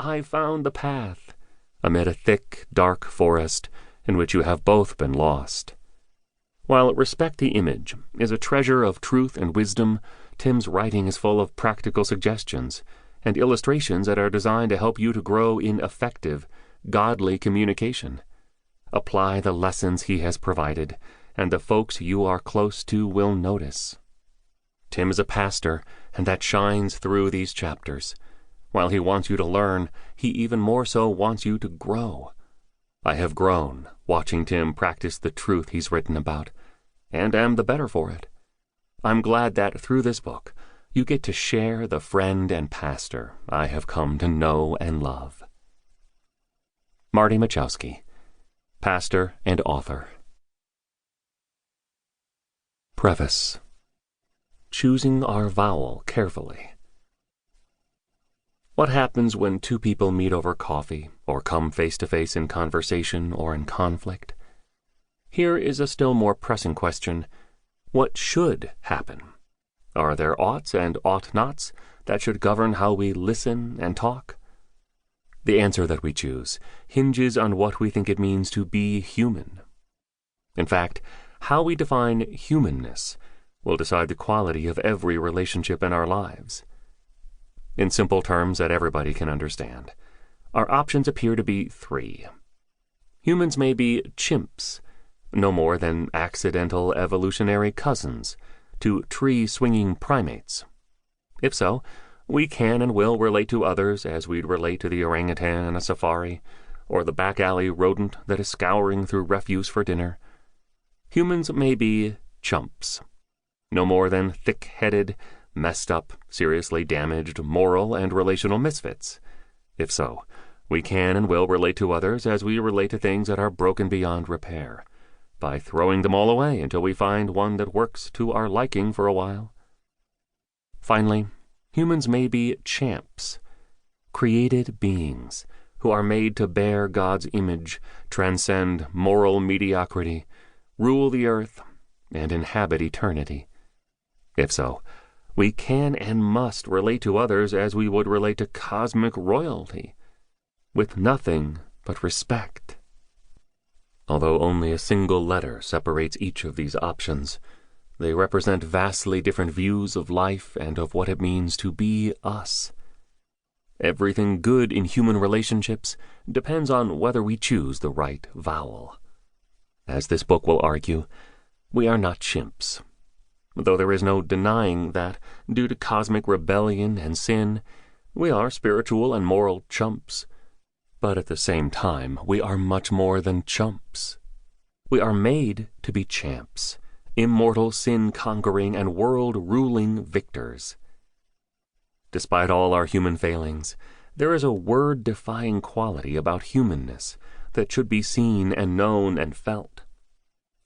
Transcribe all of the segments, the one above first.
I found the path, amid a thick, dark forest in which you have both been lost. While Respect the Image is a treasure of truth and wisdom, Tim's writing is full of practical suggestions and illustrations that are designed to help you to grow in effective, godly communication. Apply the lessons he has provided, and the folks you are close to will notice. Tim is a pastor, and that shines through these chapters. While he wants you to learn, he even more so wants you to grow. I have grown watching Tim practice the truth he's written about, and am the better for it. I'm glad that through this book, you get to share the friend and pastor I have come to know and love. Marty Machowski, pastor and author. Preface. Choosing our vowel carefully. What happens when two people meet over coffee, or come face-to-face in conversation or in conflict? Here is a still more pressing question. What should happen? Are there oughts and ought-nots that should govern how we listen and talk? The answer that we choose hinges on what we think it means to be human. In fact, how we define humanness will decide the quality of every relationship in our lives. In simple terms that everybody can understand, our options appear to be three. Humans may be chimps, no more than accidental evolutionary cousins to tree-swinging primates. If so, we can and will relate to others as we'd relate to the orangutan in a safari, or the back-alley rodent that is scouring through refuse for dinner. Humans may be chumps, no more than thick-headed, messed up, seriously damaged moral and relational misfits. If so, we can and will relate to others as we relate to things that are broken beyond repair, by throwing them all away until we find one that works to our liking for a while. Finally, humans may be champs, created beings who are made to bear God's image, transcend moral mediocrity, rule the earth, and inhabit eternity. If so, we can and must relate to others as we would relate to cosmic royalty, with nothing but respect. Although only a single letter separates each of these options, they represent vastly different views of life and of what it means to be us. Everything good in human relationships depends on whether we choose the right vowel. As this book will argue, we are not chimps, though there is no denying that, due to cosmic rebellion and sin, we are spiritual and moral chumps. But at the same time, we are much more than chumps. We are made to be champs, immortal sin-conquering and world-ruling victors. Despite all our human failings, there is a word-defying quality about humanness that should be seen and known and felt.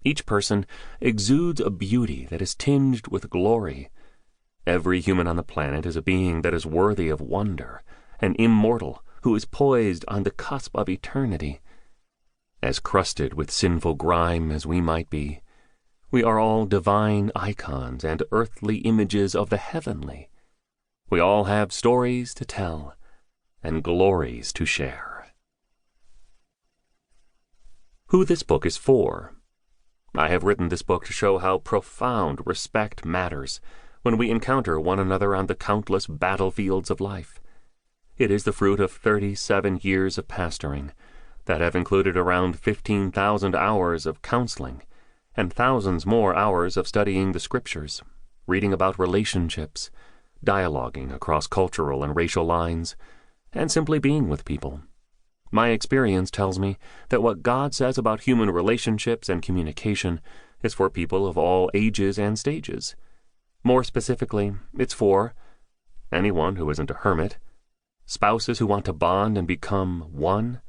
Each person exudes a beauty that is tinged with glory. Every human on the planet is a being that is worthy of wonder, an immortal who is poised on the cusp of eternity. As crusted with sinful grime as we might be, we are all divine icons and earthly images of the heavenly. We all have stories to tell and glories to share. Who this book is for. I have written this book to show how profound respect matters when we encounter one another on the countless battlefields of life. It is the fruit of 37 years of pastoring that have included around 15,000 hours of counseling and thousands more hours of studying the scriptures, reading about relationships, dialoguing across cultural and racial lines, and simply being with people. My experience tells me that what God says about human relationships and communication is for people of all ages and stages. More specifically, it's for anyone who isn't a hermit, spouses who want to bond and become one,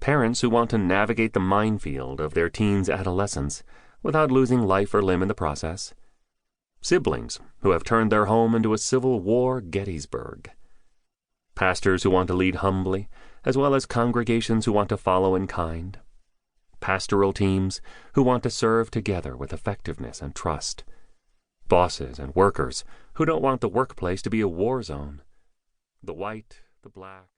parents who want to navigate the minefield of their teens' adolescence without losing life or limb in the process, siblings who have turned their home into a Civil War Gettysburg, pastors who want to lead humbly, as well as congregations who want to follow in kind, pastoral teams who want to serve together with effectiveness and trust, bosses and workers who don't want the workplace to be a war zone, the white, the black,